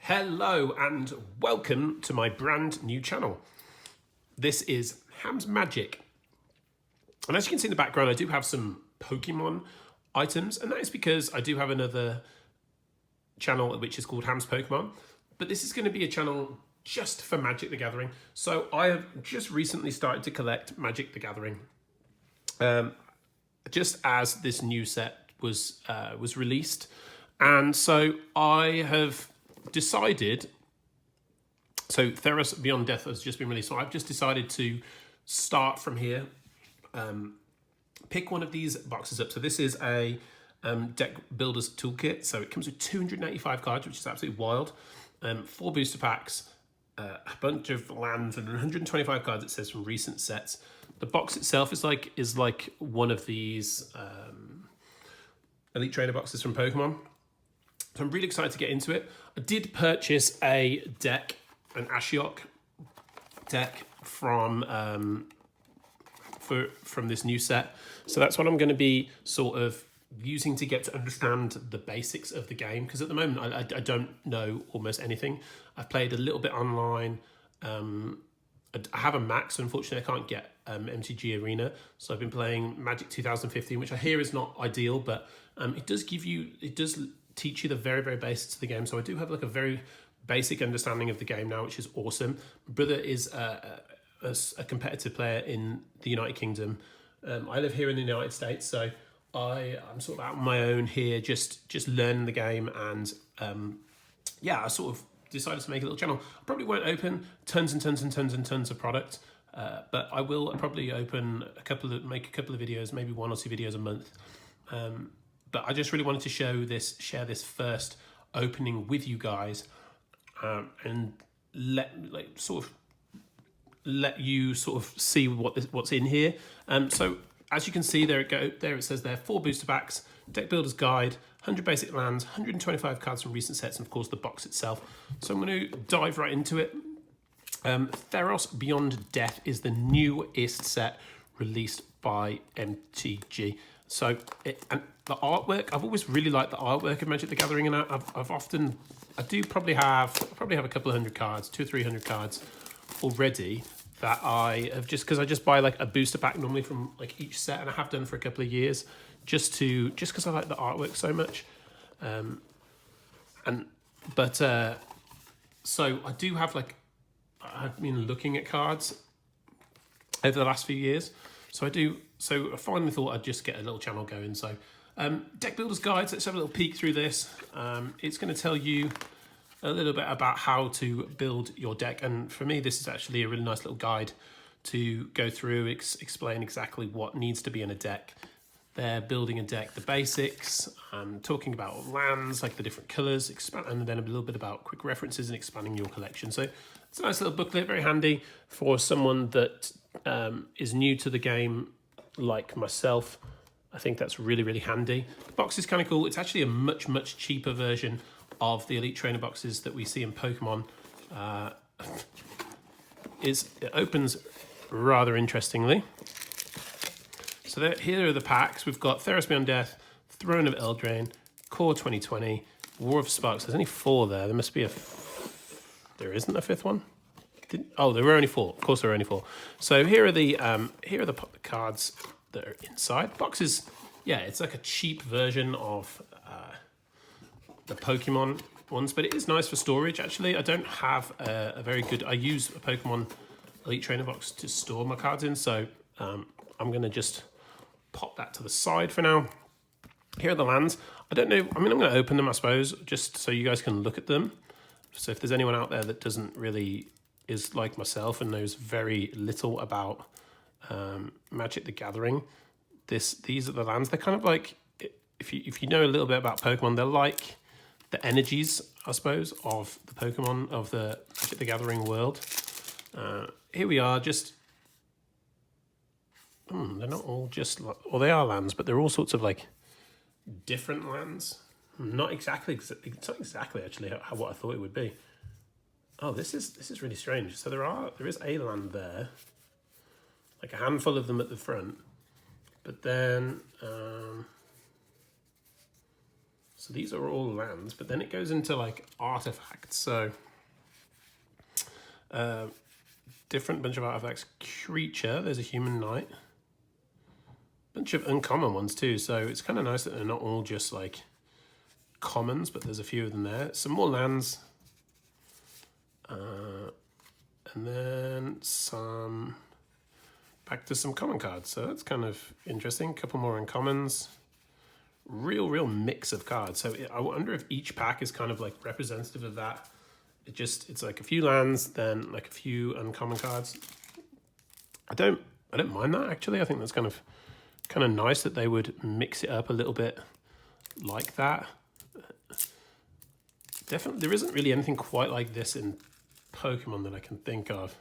Hello and welcome to my brand new channel. This is Ham's Magic. And as you can see in the background, I do have some Pokemon items, and that is because I do have another channel which is called Ham's Pokemon, but this is going to be a channel just for Magic the Gathering. So I have just recently started to collect Magic the Gathering. Just as this new set was released, and so I have decided. So Theros Beyond Death has just been released, so I've just decided to start from here. Pick one of these boxes up. So this is a deck builder's toolkit. So it comes with 285 cards, which is absolutely wild. 4 booster packs, a bunch of lands, and 125 cards. It says from recent sets. The box itself is like one of these Elite Trainer boxes from Pokemon. So I'm really excited to get into it. I did purchase a deck, an Ashiok deck from this new set. So that's what I'm going to be sort of using to get to understand the basics of the game, because at the moment I don't know almost anything. I've played a little bit online. I have a Mac, so unfortunately I can't get MTG Arena. So I've been playing Magic 2015, which I hear is not ideal, but it does teach you the very, very basics of the game. So I do have like a very basic understanding of the game now, which is awesome. My brother is a competitive player in the United Kingdom. I live here in the United States, so I'm sort of out on my own here, just learning the game, and I sort of decided to make a little channel. I probably won't open tons and tons and tons and tons of product, but I will probably open make a couple of videos, maybe 1 or 2 videos a month. But I just really wanted to share this first opening with you guys, and let you sort of see what's in here. So as you can see, there it says there, 4 booster packs, deck builder's guide, 100 basic lands, 125 cards from recent sets, and of course the box itself. So I'm going to dive right into it. Theros Beyond Death is the newest set released by MTG. So and the artwork, I've always really liked the artwork of Magic the Gathering, and I probably have a couple of 100 cards, 200 or 300 cards already that I have, just because I just buy like a booster pack normally from like each set, and I have done for a couple of years, just because I like the artwork so much. So I do have I've been looking at cards over the last few years. So I finally thought I'd just get a little channel going. So deck builder's guides, let's have a little peek through this. It's going to tell you a little bit about how to build your deck, and for me this is actually a really nice little guide to go through, explain exactly what needs to be in a deck. They're building a deck, the basics, talking about lands, like the different colours, and then a little bit about quick references and expanding your collection. So it's a nice little booklet, very handy for someone that is new to the game like myself. I think that's really, really handy. The box is kind of cool. It's actually a much, much cheaper version of the Elite Trainer boxes that we see in Pokemon. It opens rather interestingly. So here are the packs. We've got Theros Beyond Death, Throne of Eldraine, Core 2020, War of Sparks. There's only 4 there. There must be there isn't a 5th one? There were only 4. Of course there were only 4. So here are the cards that are inside. Boxes, it's like a cheap version of the Pokemon ones, but it is nice for storage, actually. I don't have a very good... I use a Pokemon Elite Trainer box to store my cards in, so I'm going to just pop that to the side for now. Here are the lands. I don't know... I'm going to open them, I suppose, just so you guys can look at them. So if there's anyone out there that doesn't really... is like myself and knows very little about Magic the Gathering, these are the lands. They're kind of like... If you know a little bit about Pokemon, they're like the energies, I suppose, of the Pokemon, of the Magic the Gathering world. Here we are, just... they're not all just... they are lands, but they're all sorts of like different lands. Not exactly... It's not exactly, actually, what I thought it would be. Oh, this is really strange. So there is a land there, like a handful of them at the front, but then... So these are all lands, but then it goes into like artifacts. So different bunch of artifacts. Creature, there's a human knight. Bunch of uncommon ones too. So it's kind of nice that they're not all just like commons, but there's a few of them there. Some more lands. And then some, back to some common cards. So that's kind of interesting. A couple more uncommons. Real mix of cards. So I wonder if each pack is kind of like representative of that. It's like a few lands, then like a few uncommon cards. I don't mind that actually. I think that's kind of nice that they would mix it up a little bit like that. Definitely, there isn't really anything quite like this in Pokemon that I can think of.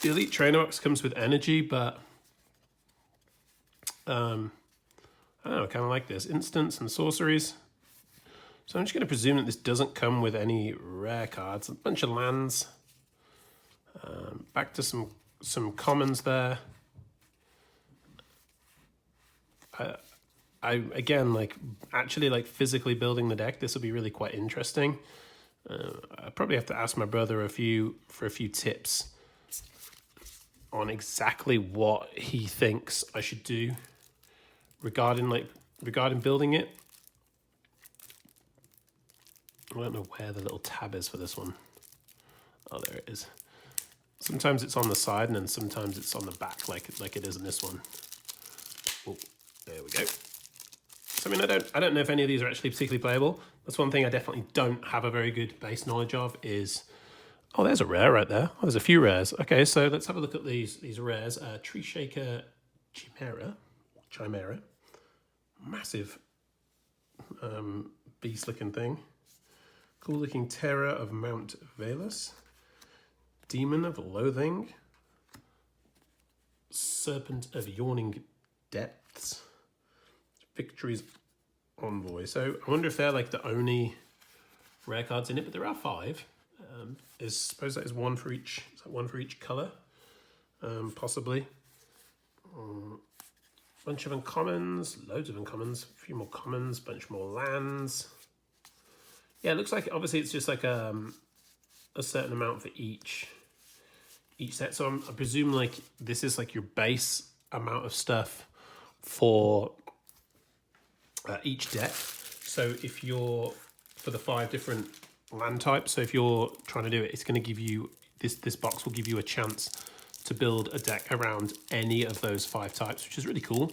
The Elite Trainer Box comes with energy, but I don't know, I kind of like this. Instants and sorceries. So I'm just going to presume that this doesn't come with any rare cards. A bunch of lands. Back to some commons there. I again, like actually like physically building the deck, this will be really quite interesting. I probably have to ask my brother for a few tips on exactly what he thinks I should do regarding building it. I don't know where the little tab is for this one. Oh, there it is. Sometimes it's on the side and then sometimes it's on the back like it is in this one. Oh, there we go. So I mean, I don't know if any of these are actually particularly playable. That's one thing I definitely don't have a very good base knowledge of is, oh, there's a rare right there. Oh, there's a few rares. Okay, so let's have a look at these rares. Tree Shaker Chimera. Massive beast looking thing. Cool looking Terror of Mount Valus. Demon of Loathing. Serpent of Yawning Depths. Victory's Envoy. So I wonder if they're like the only rare cards in it, but there are 5. I suppose that is one for each. Is that one for each color? Possibly. Bunch of uncommons, loads of uncommons, a few more commons, bunch more lands. Yeah, it looks like obviously it's just like a certain amount for each set. So I presume like this is like your base amount of stuff for each deck. So if you're for the 5 different land types, so if you're trying to do it, it's going to give you this box will give you a chance to build a deck around any of those 5 types, which is really cool.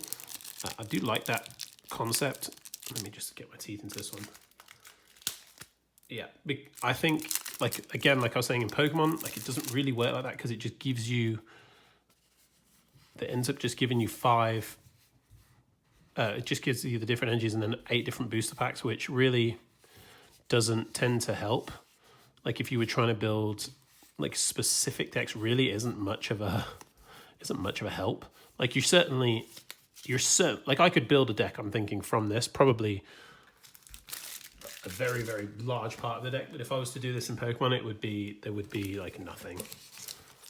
I do like that concept. Let me just get my teeth into this one. Yeah, I think, like, again, like I was saying in Pokemon, like it doesn't really work like that because it just gives you, it ends up just giving you 5, it just gives you the different energies and then 8 different booster packs, which really doesn't tend to help. Like if you were trying to build like specific decks, really isn't much of a help. Like you're certain, like I could build a deck, I'm thinking from this, probably a very, very large part of the deck, but if I was to do this in Pokemon, there would be like nothing.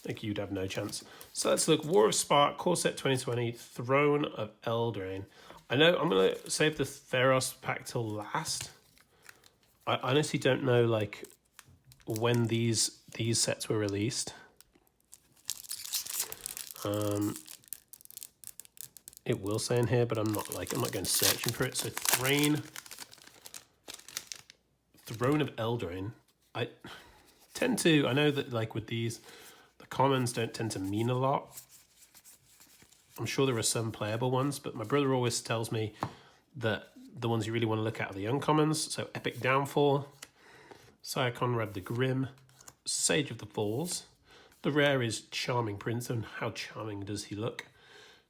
Like you'd have no chance. So let's look. War of Spark, Core Set 2020, Throne of Eldraine. I know I'm gonna save the Theros pack till last. I honestly don't know like when these sets were released. It will say in here, but I'm not going searching for it. So Throne of Eldraine. I know that like with these, the commons don't tend to mean a lot. I'm sure there are some playable ones, but my brother always tells me that the ones you really want to look at are the uncommons. So Epic Downfall, Sire Conrad the Grim, Sage of the Falls. The rare is Charming Prince, and how charming does he look?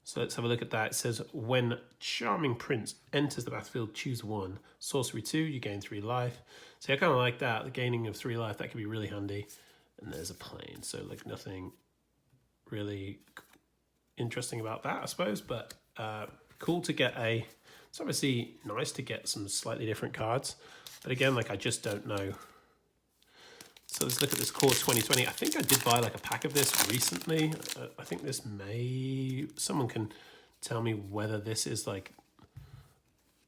So let's have a look at that. It says, when Charming Prince enters the battlefield, choose 1. Sorcery 2, you gain 3 life. So I kind of like that. The gaining of 3 life, that could be really handy. And there's a plane, so like nothing really interesting about that, I suppose. But cool to get it's obviously nice to get some slightly different cards. But again, like I just don't know. So let's look at this Core 2020. I think I did buy like a pack of this recently. I think this someone can tell me whether this is like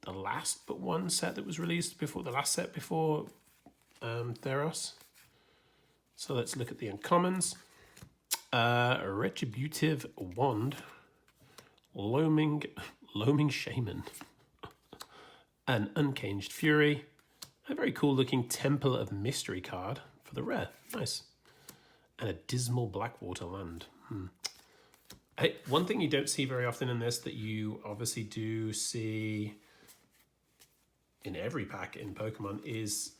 the last but one set that was released before, the last set before Theros. So let's look at the uncommons. Retributive Wand, Loaming Shaman, an Uncaged Fury, a very cool looking Temple of Mystery card for the rare, nice, and a Dismal Blackwater Land. Hey, one thing you don't see very often in this that you obviously do see in every pack in Pokemon is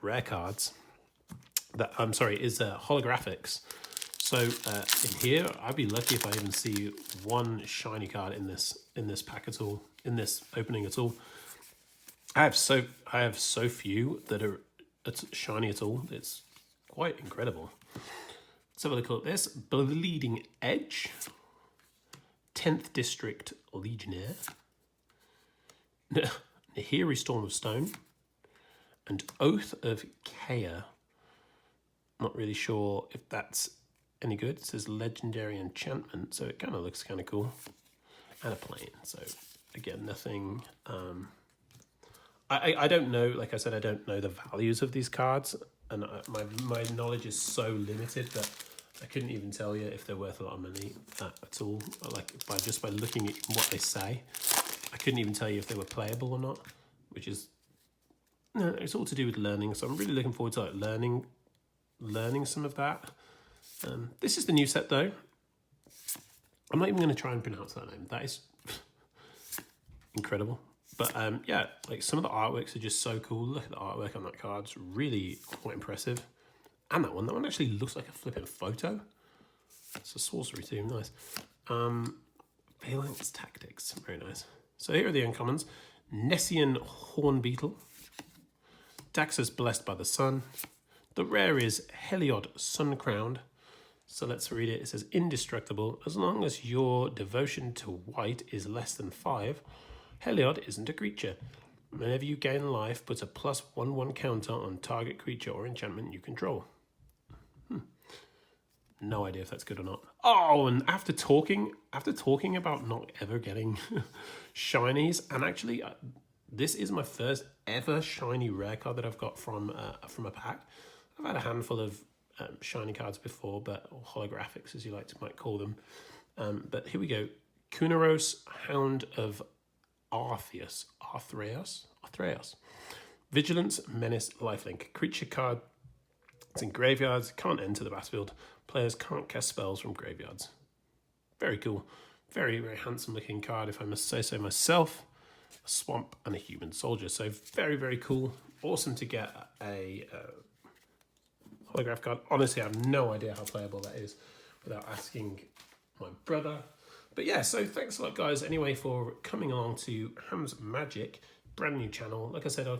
rare cards. That is holographics. So in here, I'd be lucky if I even see one shiny card in this pack at all, in this opening at all. I have so few that are shiny at all. It's quite incredible. Let's have a look at this. Bleeding Edge, 10th District Legionnaire, Nahiri Storm of Stone, and Oath of Kea. Not really sure if that's any good. It says Legendary Enchantment, so it kind of looks kind of cool. And a plane, so again, nothing... I don't know, like I said, I don't know the values of these cards, and my knowledge is so limited that I couldn't even tell you if they're worth a lot of money at all. Like by looking at what they say, I couldn't even tell you if they were playable or not, which is, it's all to do with learning. So I'm really looking forward to learning some of that. This is the new set though. I'm not even going to try and pronounce that name. That is incredible. But yeah, like some of the artworks are just so cool. Look at the artwork on that card. It's really quite impressive. And that one actually looks like a flipping photo. It's a sorcery too, nice. Phalanx Tactics, very nice. So here are the uncommons. Nessian Hornbeetle. Daxus Blessed by the Sun. The rare is Heliod Suncrowned. So let's read it. It says, indestructible. As long as your devotion to white is less than 5, Heliod isn't a creature. Whenever you gain life, put a +1/1 counter on target creature or enchantment you control. No idea if that's good or not. Oh, and after talking about not ever getting shinies, and actually this is my first ever shiny rare card that I've got from a pack. I've had a handful of shiny cards before, or holographics as you might call them. But here we go. Kunaros, Hound of Arthreus. Vigilance, Menace, Lifelink. Creature card. It's in graveyards. Can't enter the battlefield. Players can't cast spells from graveyards. Very cool. Very, very handsome looking card, if I must say so myself. A swamp and a human soldier. So very, very cool. Awesome to get a holograph card. Honestly, I have no idea how playable that is without asking my brother. But yeah, so thanks a lot, guys, anyway, for coming along to Ham's Magic, brand new channel. Like I said, I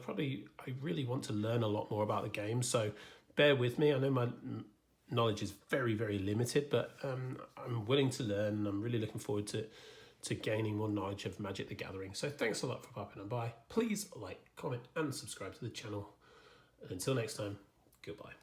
really want to learn a lot more about the game, so bear with me. I know my knowledge is very, very limited, but I'm willing to learn, and I'm really looking forward to gaining more knowledge of Magic the Gathering. So thanks a lot for popping on by. Please like, comment, and subscribe to the channel. And until next time, goodbye.